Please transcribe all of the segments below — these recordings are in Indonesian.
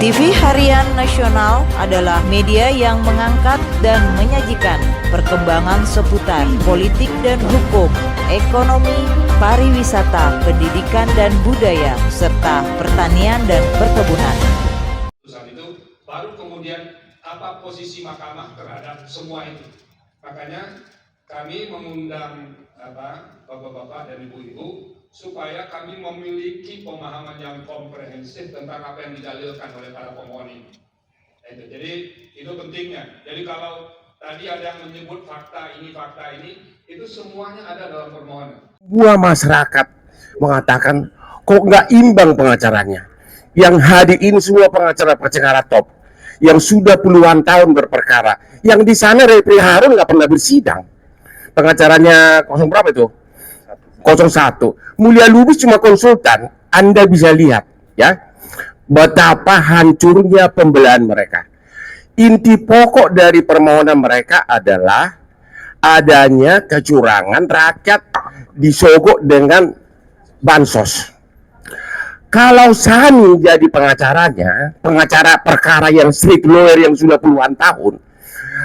TV Harian Nasional adalah media yang mengangkat dan menyajikan perkembangan seputar politik dan hukum, ekonomi, pariwisata, pendidikan dan budaya, serta pertanian dan perkebunan. Itu baru kemudian apa posisi mahkamah terhadap semua itu. Makanya kami mengundang bapak-bapak dan ibu-ibu supaya kami memiliki pemahaman yang komprehensif tentang apa yang didalilkan oleh para pemohon ini. Jadi itu pentingnya. Jadi kalau tadi ada yang menyebut fakta ini, itu semuanya ada dalam permohonan. Buah masyarakat mengatakan kok nggak imbang pengacaranya. Yang hadir ini semua pengacara-pengacara top yang sudah puluhan tahun berperkara. Yang di sana Refli Harun nggak pernah bersidang. Pengacaranya 0 berapa itu? 01. Mulia Lubis cuma konsultan. Anda bisa lihat ya betapa hancurnya pembelaan mereka. Inti pokok dari permohonan mereka adalah adanya kecurangan, rakyat disogok dengan bansos. Kalau Sani jadi pengacaranya, pengacara perkara yang street lawyer yang sudah puluhan tahun,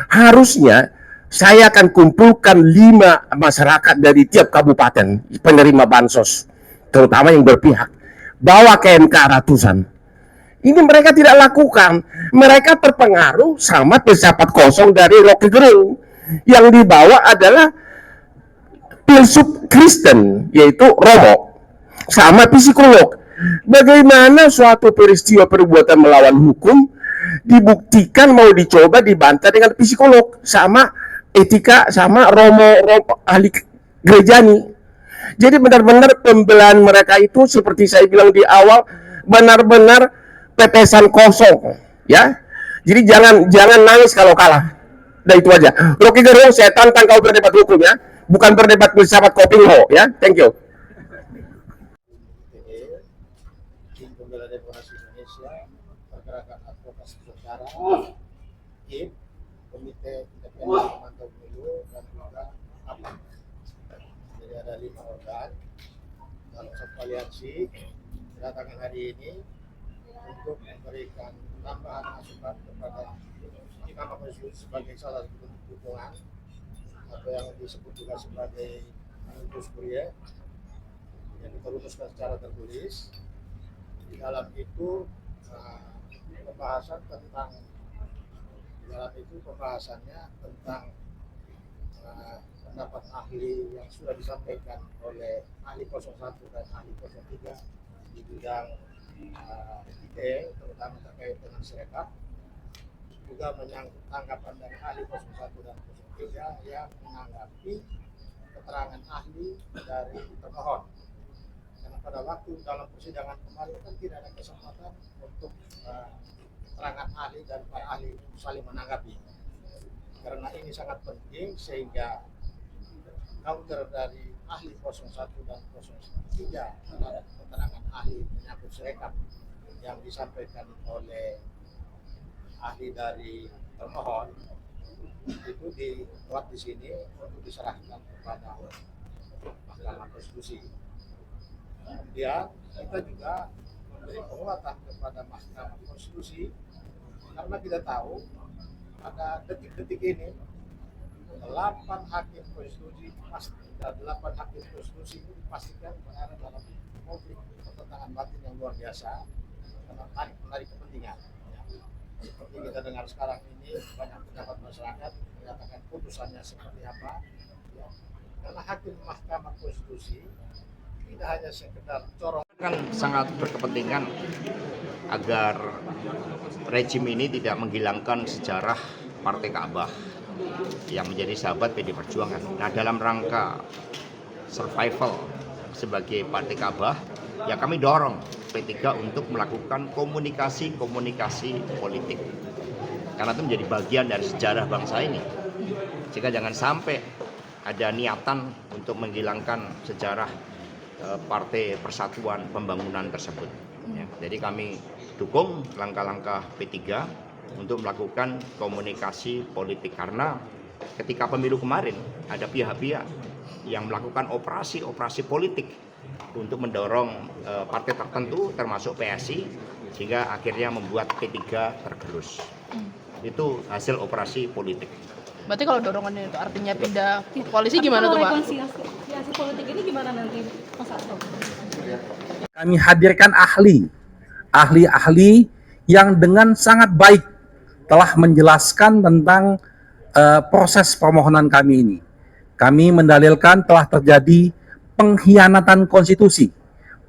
harusnya saya akan kumpulkan 5 masyarakat dari tiap kabupaten penerima bansos, terutama yang berpihak, bawa ke MK ratusan. Ini mereka tidak lakukan. Mereka terpengaruh sama pejabat kosong dari Rocky Gerung. Yang dibawa adalah filsuf Kristen, yaitu Romo, sama psikolog. Bagaimana suatu peristiwa perbuatan melawan hukum dibuktikan mau dicoba dibantah dengan psikolog sama etika sama Romo ahli gerejani. Jadi benar-benar pembelaan mereka itu seperti saya bilang di awal benar-benar pepesan kosong ya. Jadi jangan nangis kalau kalah. Nah itu aja. Rocky Gerung, saya tantang kau berdebat hukum ya, bukan berdebat bersama Kopingho ya. Thank you. Tim Pembela Demokrasi Indonesia, Pergerakan Advokasi Saudara, IIP, Komite Independen Pemantau Pemilu, dan juga APA. Jadi ada 5 organ dalam satu aliansi kedatangan hari ini untuk memberikan tambahan masukan kepada Mahkamah Konstitusi sebagai salah satu bentuk dukungan atau yang disebut juga sebagai amicus curiae yang kita rumuskan secara tertulis. Di dalam itu pembahasannya tentang pendapat ahli yang sudah disampaikan oleh ahli 01 dan ahli 03 di bidang ITE, terutama terkait dengan Sirekap, juga menyangkut tanggapan dari ahli 01 dan 03 yang menanggapi keterangan ahli dari termohon. Karena pada waktu dalam persidangan kemarin kan tidak ada kesempatan untuk keterangan ahli dan para ahli saling menanggapi. Karena ini sangat penting sehingga counter dari ahli 01 dan 03 terhadap keterangan ahli menyangkut Sirekap yang disampaikan oleh ahli dari termohon itu dibuat di sini untuk diserahkan kepada Mahkamah Konstitusi. Kemudian kita juga memberi penguatan kepada Mahkamah Konstitusi karena kita tahu pada detik-detik ini 8 hakim konstitusi ini dipastikan berada dalam konflik pertentangan batin yang luar biasa karena menarik kepentingan. Seperti kita dengar sekarang ini banyak pendapat masyarakat menyatakan putusannya seperti apa. Karena hakim Mahkamah Konstitusi tidak hanya sekedar corong, kan sangat berkepentingan agar rejim ini tidak menghilangkan sejarah Partai Ka'bah yang menjadi sahabat PD Perjuangan. Nah, dalam rangka survival sebagai Partai Ka'bah, ya kami dorong P3 untuk melakukan komunikasi politik. Karena itu menjadi bagian dari sejarah bangsa ini. Jika jangan sampai ada niatan untuk menghilangkan sejarah Partai Persatuan Pembangunan tersebut. Ya, jadi kami dukung langkah-langkah P3 untuk melakukan komunikasi politik karena ketika pemilu kemarin ada pihak-pihak yang melakukan operasi politik untuk mendorong partai tertentu termasuk PSI sehingga akhirnya membuat P3 tergerus. Itu hasil operasi politik. Berarti kalau dorongannya itu artinya pindah koalisi gimana tuh Pak? Rekonsiliasi politik ini gimana nanti Mas Arto? Kami hadirkan ahli-ahli yang dengan sangat baik telah menjelaskan tentang proses permohonan kami ini. Kami mendalilkan telah terjadi pengkhianatan konstitusi,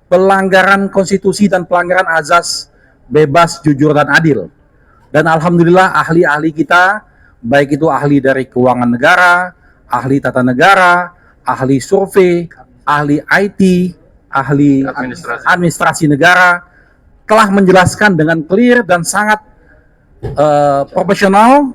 pelanggaran konstitusi dan pelanggaran azas bebas, jujur, dan adil. Dan alhamdulillah ahli-ahli kita, baik itu ahli dari keuangan negara, ahli tata negara, ahli survei, ahli IT, ahli administrasi negara, telah menjelaskan dengan clear dan sangat profesional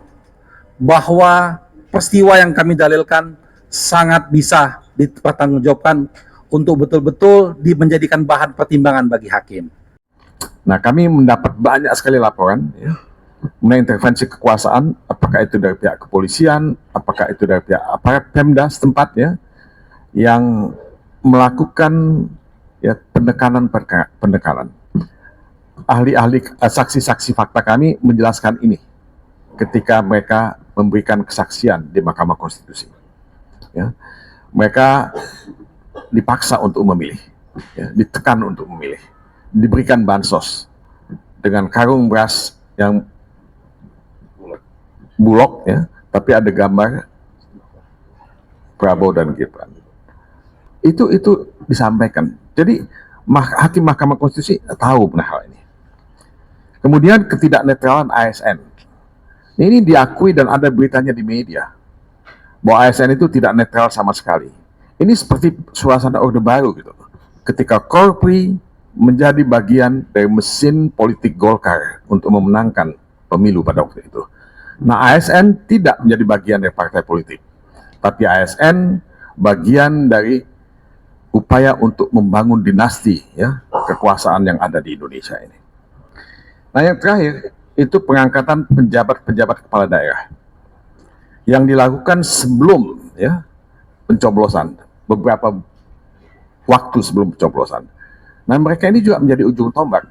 bahwa peristiwa yang kami dalilkan sangat bisa dipertanggungjawabkan untuk betul-betul menjadikan bahan pertimbangan bagi hakim. Nah, kami mendapat banyak sekali laporan ya, mengenai intervensi kekuasaan, apakah itu dari pihak kepolisian, apakah itu dari pihak aparat Pemda setempat ya, yang melakukan ya pendekanan. Ahli-ahli saksi-saksi fakta kami menjelaskan ini ketika mereka memberikan kesaksian di Mahkamah Konstitusi. Ya, mereka dipaksa untuk memilih, ya, ditekan untuk memilih, diberikan bansos dengan karung beras yang bulog, ya, tapi ada gambar Prabowo dan Gibran. Itu disampaikan. Jadi hakim Mahkamah Konstitusi tahu benar hal ini. Kemudian ketidaknetralan ASN. Ini diakui dan ada beritanya di media bahwa ASN itu tidak netral sama sekali. Ini seperti suasana Orde Baru gitu. Ketika Korpri menjadi bagian dari mesin politik Golkar untuk memenangkan pemilu pada waktu itu. Nah, ASN tidak menjadi bagian dari partai politik, tapi ASN bagian dari upaya untuk membangun dinasti ya kekuasaan yang ada di Indonesia ini. Nah, yang terakhir itu pengangkatan pejabat-pejabat kepala daerah yang dilakukan sebelum ya pencoblosan, beberapa waktu sebelum pencoblosan. Nah, mereka ini juga menjadi ujung tombak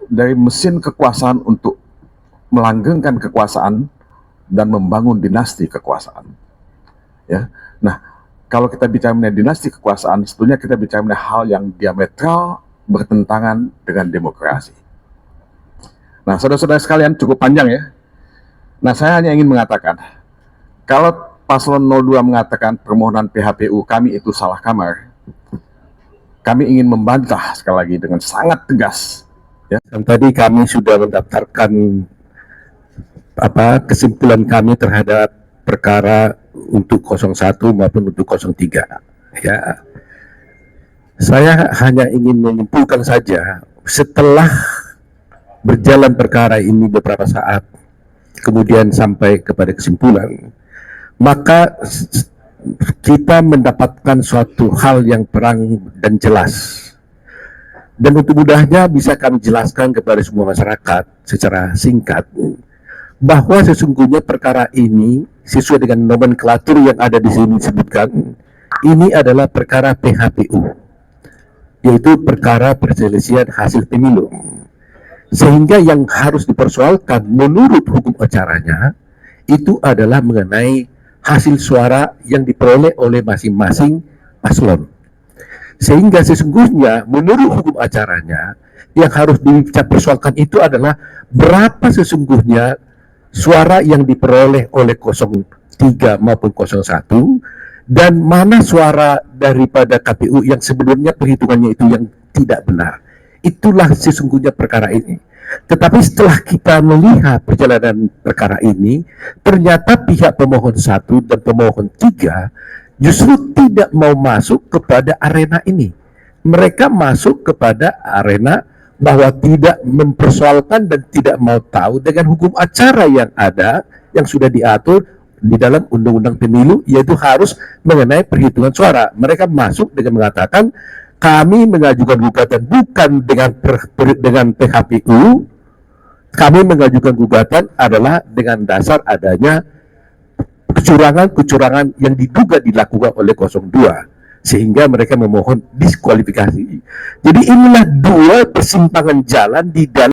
dari mesin kekuasaan untuk melanggengkan kekuasaan dan membangun dinasti kekuasaan. Ya, nah kalau kita bicara mengenai dinasti kekuasaan, sebetulnya kita bicara mengenai hal yang diametral bertentangan dengan demokrasi. Nah, saudara-saudara sekalian, cukup panjang ya. Nah, saya hanya ingin mengatakan, kalau Paslon 02 mengatakan permohonan PHPU kami itu salah kamar, kami ingin membantah sekali lagi dengan sangat tegas. Ya, dan tadi kami sudah mendaftarkan kesimpulan kami terhadap perkara untuk 01 maupun untuk 03. Ya, saya hanya ingin menyimpulkan saja setelah berjalan perkara ini beberapa saat, kemudian sampai kepada kesimpulan, maka kita mendapatkan suatu hal yang terang dan jelas. Dan untuk mudahnya bisa kami jelaskan kepada semua masyarakat secara singkat, bahwa sesungguhnya perkara ini sesuai dengan nomenklatur yang ada di sini disebutkan, ini adalah perkara PHPU, yaitu perkara perselisihan hasil pemilu. Sehingga yang harus dipersoalkan menurut hukum acaranya itu adalah mengenai hasil suara yang diperoleh oleh masing-masing paslon. Sehingga sesungguhnya menurut hukum acaranya yang harus dipersoalkan itu adalah berapa sesungguhnya suara yang diperoleh oleh 03 maupun 01 dan mana suara daripada KPU yang sebelumnya perhitungannya itu yang tidak benar. Itulah sesungguhnya perkara ini. Tetapi setelah kita melihat perjalanan perkara ini, ternyata pihak pemohon 1 dan pemohon 3 justru tidak mau masuk kepada arena ini. Mereka masuk kepada arena bahwa tidak mempersoalkan dan tidak mau tahu dengan hukum acara yang ada, yang sudah diatur di dalam Undang-Undang Pemilu, yaitu harus mengenai perhitungan suara. Mereka masuk dengan mengatakan, kami mengajukan gugatan bukan dengan PHPU, kami mengajukan gugatan adalah dengan dasar adanya kecurangan yang diduga dilakukan oleh 02, sehingga mereka memohon diskualifikasi. Jadi inilah dua persimpangan jalan di dalam